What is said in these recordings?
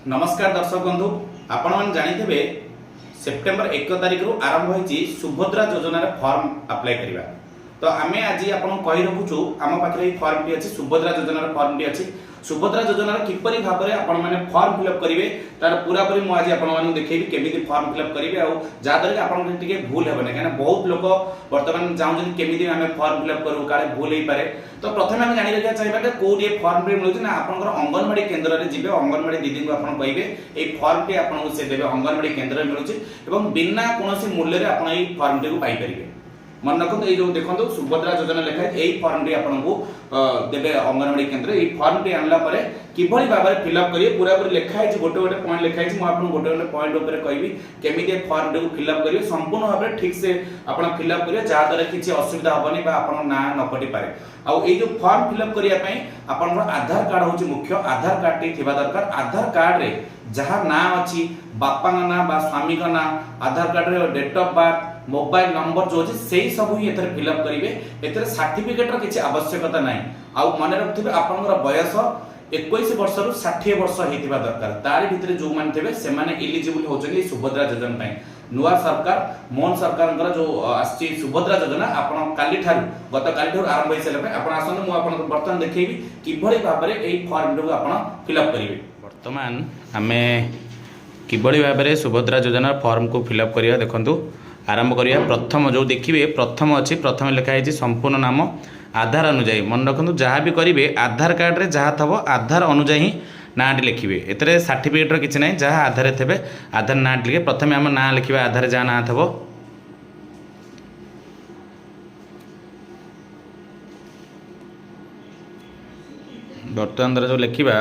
नमस्कार दर्शक बंधु आपण मैंने जानी सेप्टेम्बर 1 तारिख रु आरंभ होती सुभद्रा योजनार फॉर्म अप्लाई करवा। तो आम आज आपको कही रखुचु आम पाखे फॉर्म टी अच्छी सुभद्रा योजनार फॉर्म टी अच्छी सुभद्रा योजनार किपरि भाव में आपण मैंने फॉर्म फिलअप करेंगे तार पूरापूरी मुझे आपको देखी केमी फॉर्म फिलअप करेंगे जहाँद्वारा कि आपको भूल हे ना कहीं बहुत लोग बर्तमान चाहते केमी आम फॉर्म फिलअप करूँ काले भूल हो पारे। तो प्रथम आम जाणी रखा चाहिए कौट ये फॉर्म टी मिलूँ ना आप अंगनवाड़ी केन्द्र में जी अंगनवाड़ी दीदी को आप कहे ये फॉर्म टी आपको से देवे अंगनवाड़ी केन्द्र में मिलूँ बिना कौन मूल्य आप फॉर्म टी को पाइपर। मन रखते ये जो देखो सुभद्रा योजना लिखाई यही फॉर्म टी आपको देवे अंगनवाड़ी केन्द्र ये फॉर्म टी आनला किभली भाव में फिलअप करिए पूरापूरी लिखाई गोटे गोटे पॉइंट लिखाई मुझे गोटे गोटे पॉइंट उपर कहबी केमी फॉर्म टी को फिलअप करिए संपूर्ण भाव में ठीक से आप फिलअप करिए जहाँद्वारा किसी असुविधा हेनी ना न कटि पारे। आउ ये जो फॉर्म फिलअप करने आपन आधार कार्ड हूँ मुख्य आधार कार्ड टी थिबा दरकार। आधार कार्ड रे जहाँ ना अच्छी बापा ना बा स्वामी का ना आधार कार्ड रे date of birth mobile number जो अच्छे से ही सब ही फिलअप करेंगे ए सर्टिफिकेट किसी आवश्यकता ना। आउ मन रखिए आपंकर बयस 21 वर्ष रु 60 वर्ष होता दरकार तार भितर जो मैंने थे से इलिजिबल होती सुभद्रा योजना नुआ सरकार मोहन सरकार जो आसी सुभद्रा योजना आप काली गत काली आरंभ हो सारे आप आसतु मुझे बर्तमान देखी किभली भाव में यही फॉर्म को आप फिलअप करेंगे। बर्तमान आम किभली भाव में सुभद्रा योजना फॉर्म को फिलअप करिया देखंतु आरंभ करिया। प्रथम जो देखिए प्रथम अच्छी प्रथम लिखाई संपूर्ण नाम आधार अनुजाई मन रखु जहाँ भी करेंगे आधार कार्ड रे जहाँ थब आधार अनुजाई नाटी लिखे एते सर्टिफिकेट किसी ना जहाँ आधार थे आधार ना लिखे प्रथम आम ना लिखे आधार जहाँ ना थब बर्तमान जो लिखा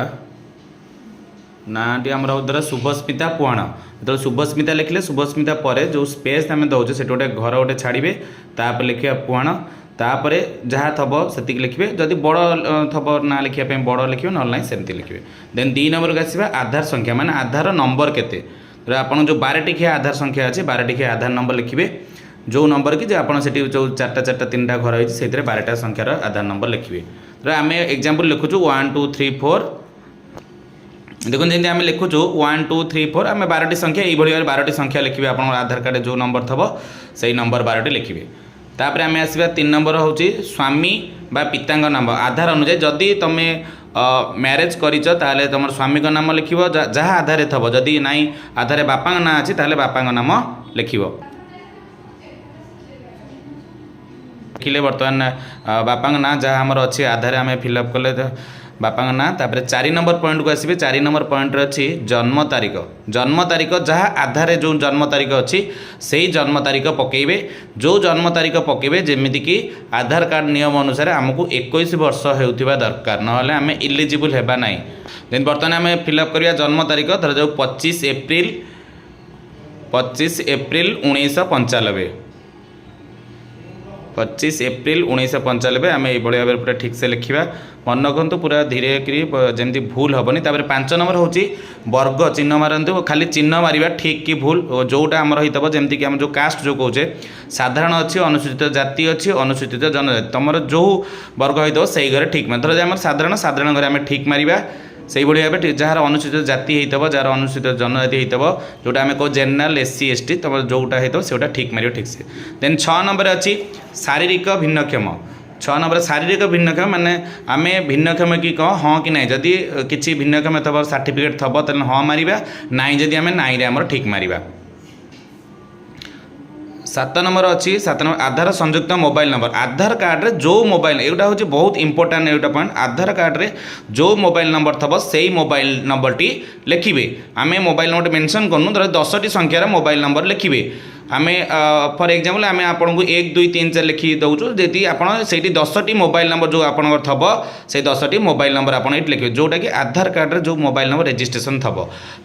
नाटी आम द्वारा शुभस्मिता पुआण जो शुभस्मिता लिखले शुभस्मिता पर जो स्पेस आम दौचे से गोटे घर गोटे छाड़े तापर लिखा पुआण तापर जहाँ थब से लिखे जदि बड़ थब ना लिखापी बड़ लिखे ना ना सेमती लिखे। देन 2 नंबर को आसवा आधार संख्या माने आधार नंबर केते आप जो 12 टिकिया आधार संख्या अच्छे 12 टिकिया आधार नंबर लिखे जो नंबर कि आपड़ से जो 4टा 3टा घर होती से 12टा संख्यार आधार नंबर लिखे। तो आम एग्जांपल लिखुचु 1 2 3 4 देखो जमी आम लिखुचु 1 2 3 4 आम 12टी संख्या ये 12टी संख्या लिखे आप आधार कार्ड जो नंबर थब से नंबर 12टी लिखे। तापर आम आसवा 3 नंबर हूँ स्वामी बा पिता नाम आधार अनुजाई जदि तुम मैरेज कर तुम स्वामी का नाम लिख जहाँ आधार थब जदि नाई आधार बापा ना अच्छी ताले बापा नाम लिख लिखिले बर्तमान बापा ना जहाँ आमर अच्छे आधार आम फिलअप कले बापा ना। तापर 4 नंबर पॉइंट को आसवे 4 नंबर पॉइंट अच्छी जन्म तारीख जहाँ आधार जो जन्म तारीख अच्छी से ही जन्म तारीख पकेबे जो जन्म तारीख पकेबे जेमिति कि आधार कार्ड नियम अनुसार आमको 21 वर्ष होता दरकार ना आम इलिजिबल हेबा ना। देन बर्तमान आम फिलअप करिया जन्म तारीख धर जो 25 एप्रिल 1995 25 एप्रिल 1995 आम ये भाव पूरा ठीक से लिखा मन रखु पूरा धीरे जमी भूल हेनी। तापर 5 नंबर हूँ वर्ग चिन्ह मारतु खाली चिन्ह मारिबा ठीक कि भूल जोटा आमर होता जमीक कि आम जो कास्ट जो कहे साधारण अच्छी अनुसूचित जाति अच्छी अनुसूचित जनजाति तुम जो वर्ग होता से घरे ठीक मार धर साधारण साधारण घरे आम ठीक मारिबा से भाव जहाँ अनुसूचित जाति होता जहाँ अनुसूचित जनजाति होता जोटा आम कह जेनराल SC ST तुम जोटा होता से ठीक मार ठीक से। देन 6 नंबर अच्छी शारीरिक भिन्नक्षम 6 नंबर शारीरिक भिन्नक्षम माने आम भिन्नक्षम कि कह हाँ कि ना जदि किसी भिन्नक्षम थब सर्टिफिकेट थब तो हाँ मारिबा नाई जदि आम नाई आमर ठीक मारिबा। 7 नंबर अच्छी 7 नंबर आधार संयुक्त मोबाइल नंबर आधार कार्ड रे जो मोबाइल एटा हूँ बहुत इंपोर्टाट एटा पॉइंट आधार कार्ड रे जो मोबाइल नंबर थब से मोबाइल नंबर टी लिखे आम मोबाइल नंबर मेंशन करूँ धर 10टी संख्यार मोबाइल नंबर लिखे आम फॉर एग्जांपल आम आपन को 1 2 3 4 लिखि दौचु जी आप 10टी मोबाइल नंबर जो आप थब से 10टी मोबाइल नंबर आप लिखे जोटा कि आधार कार्ड रे जो मोबाइल नंबर रजिस्ट्रेशन थब।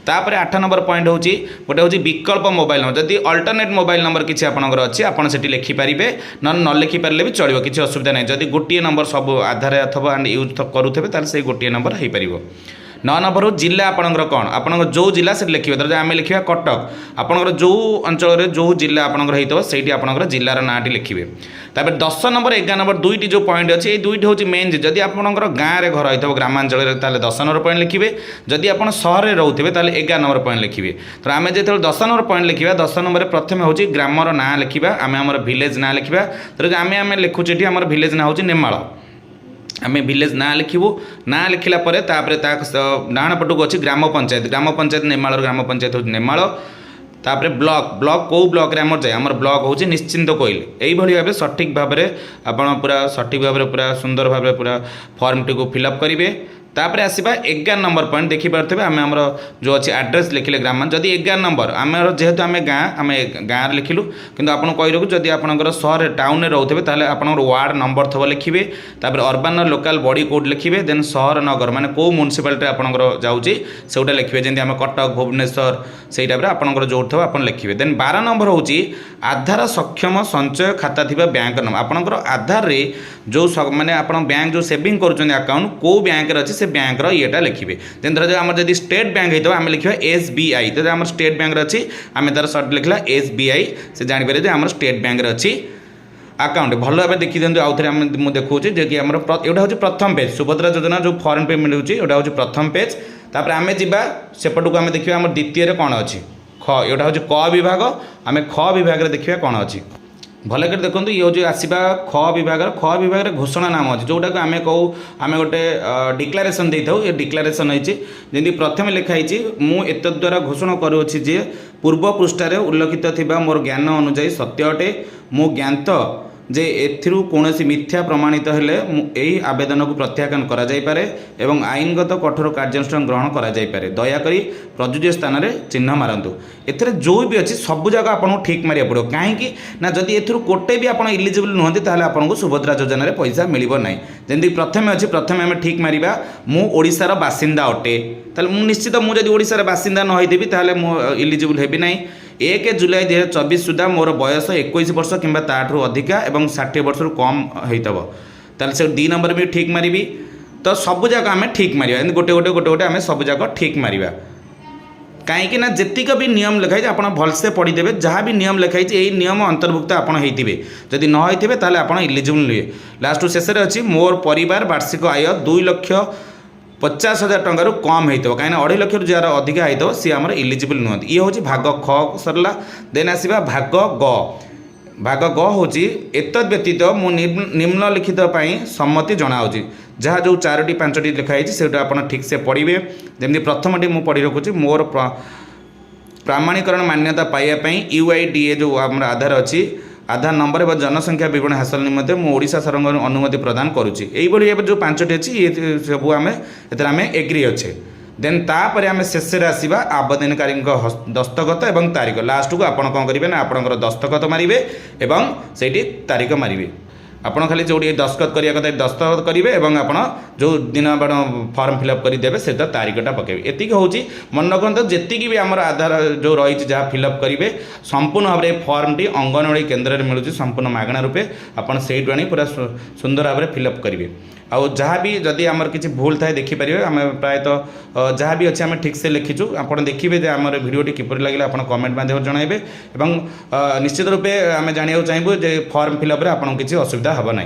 तापर 8 नंबर पॉइंट हूँ गोटे हूँ विकल्प मोबाइल नंबर जदि अल्टरनेट मोबाइल नंबर किसी आपंकर अच्छी आपड़ से लिखिपारे न लिखिपारे भी चलो किसी असुविधा नहीं जदि गोटे नंबर सब आधार अथवा यूज करुथे से गोटे नंबर हो पार। 9 नंबर जिला आपणकर कौन आपंकर जो जिला से लिखिए धर आम लिखा कटक आपंकर जो अंचल जो जिला आपंकर होता है से आपंकर जिलार नाटी लिखिए तापर 10 नंबर 11 नंबर दुईटी जो पॉइंट अच्छे ये दुईटी हूँ मेन जदि आपंकर गाँव में घर होता है ग्रामांचल 10 नंबर पॉइंट लिखिए जदि आप सहर में रोथे 11 नंबर पॉइंट लिखिए तो आम जो 10 नंबर पॉइंट लिखा 10 नंबर प्रथम हूँ ग्रामर ना लिखा आम आम भिलेज ना लिखा तो आम आम लिखुचे आम भिलेज ना हूँ नेमाल आम भिलेज ना लिखू ना लिखला डाण पटक अच्छी ग्राम पंचायत नेमाल ग्राम पंचायत हूँ नेमाल तापर ब्लॉक कौ ब्लॉक आमर जाए आमर ब्लॉक हूँ निश्चिंत कोइल यही भाव सठिक भाव में आप पूरा सठिक भाव में पूरा सुंदर भाव पूरा फॉर्म टी को फिलअप करेंगे तापर आसवा 11 नंबर पॉइंट देखिपे आम आम जो अच्छी एड्रेस लिखिले ग्राम जदि 11 नंबर आम जेहेतु आम गाँव लिखिलु कि आपको कही रखू जदि आपंकर सहर टाउन में रोथे ताले आपंकर वार्ड नंबर थब लिखिए तापर अर्बान लोकल बॉडी कोड लिखिए देन सहर नगर माने को म्युनिसिपालिटी आपंकर जाऊँगी से लिखिए जमी आम कटक भुवनेश्वर से टाइप आपंकर जो थो आप लिखिए देन 12 नंबर हूँ आधार सक्षम संचय खाता थी बैंक नंबर आपंकर आधार रे जो माने आप बैंक जो सेविंग कर अकाउंट कौ बैंक अच्छे से बैंक येटा लिखिए देन धर आम जब स्टेट बैंक होता आम लिखा SBI तो आम स्टेट बैंक अच्छी आम तार सर्ट लिखला SBI से जापर आम स्टेट बैंक अच्छी अकाउंट भल भाव देखी दिखाँ आउ थे मुझे देखा जे कि आम यहाँ हूँ प्रथम पेज सुभद्रा योजना जो फॉर्म पे मिलूँ यहाँ हूँ प्रथम पेज तापर आम जा सेपट को आम देखा आम द्वितीय कौन अच्छी ख यहाँ हूँ क विभाग आम ख विभाग देखा कौन अच्छी भल कर देखो ये हूँ आसवा ख विभाग घोषणा नाम अच्छे जोटा को आम कहूँ आम गोटे डिक्लारेसन दे था ये डिक्लारेसन होती प्रथम लिखाई मुझ द्वारा घोषणा करुँची जे पूर्व पृष्ठार उल्लेखित थी मोर ज्ञान अनुजाई सत्य अटे मु ज्ञात जे एथिरु कौनसी मिथ्या प्रमाणित हेले यही आवेदन को प्रत्याख्यान करा जाय पारे एवं आईनगत कठोर कार्यानुष्ठान ग्रहण करा जाय पारे दयाकरी प्रযোज्य स्थान में चिन्ह मारतु एथरे जो भी अच्छी सब जगह आपको ठीक मारिया पड़ो कहीं ना जदि एथुरु कोटे भी आप इलिजिबल नुहति ताले आपको सुभद्रा योजना पैसा मिलिबो नाही जमी प्रथम अच्छी प्रथम आम ठीक मारिबा मु ओडिशार बासिंदा अटे ताले मु निश्चित मु जदि ओडिशार बासिंदा न होइतेबी ताले मु इलिजिबल हेबी नाही 1 जुलाई 2024 सुधा मोर बयस 21 वर्ष कि ताठू अधिका एवं 60 वर्ष कम होता ताले से 2 नंबर भी ठीक मारिबी तो सब जगह आम ठीक मारिबा गोटे गोटे गोटे गोटे आम सब जगह ठीक मारिबा कहीं ना जेतिक भी नियम लिखाई आप भलसे पढ़ीदेवे जहाँ भी नियम लिखाई यही नियम अंतर्भुक्त आपड़ होते जदि न होते ताले आप इलिजिबल नुहे लास्ट शेष अच्छी मोर परिवार वार्षिक आय 2,50,000 टंकार कम होता कहीं 2.5 लाख जार अधिका होता सी आम इलिजिबल नुहति ये हूँ भाग ख सरला देन आसवा भाग ग हूँ एतद व्यतीत मु निम्नलिखित सम्मति जनाऊँगी जहाँ जो 4टी 5टी लिखाई से आप ठीक से पढ़े जमी प्रथमटी मुझे पढ़ी रखुच्छी मोर प्रामाणिकरण मान्यता पाइबापी UIDA जो आम आधार अच्छी आधार नंबर एवं जनसंख्या विवरण हासिल निमंते मु ओडिशा सरकार अनुमति प्रदान करुच्ची यही जो 5टी अच्छी ये सब आम एग्री अच्छे देन तापर आम शेष आसवा आवेदनकारी दस्तखत एवं तारीख लास्ट को आपड़ कौन करेंगे ना आपंकर दस्तखत मारे एवं से तारीख मारे आपड़ खाली जो दस्तखत करिया कथा दस्तखत करेंगे और आप जो दिन आप फॉर्म फिलअप करदेवे से तारीखटा पकेबे एतिक हूँ मन रखते जी भी आम आधार जो रही जहाँ फिलअप करेंगे संपूर्ण भाव में फॉर्मटी अंगनवाड़ी केन्द्र में मिलूँ संपूर्ण मागणा रूपे आपड़ से पूरा सुंदर भाव में फिलअप करेंगे आउ जहाँ भी जदि आमर किसी भूल थाए देखिपारे आम प्रायतः जहाँ भी अच्छे आम ठीक से लिखीचु आप देखिए आम भिडियोटी किपर लगे आप कमेंट माध्यम जनइबे निश्चित रूपे आम जानवा चाहिए जे फॉर्म फिलअप आपको किसी असुविधा हे ना।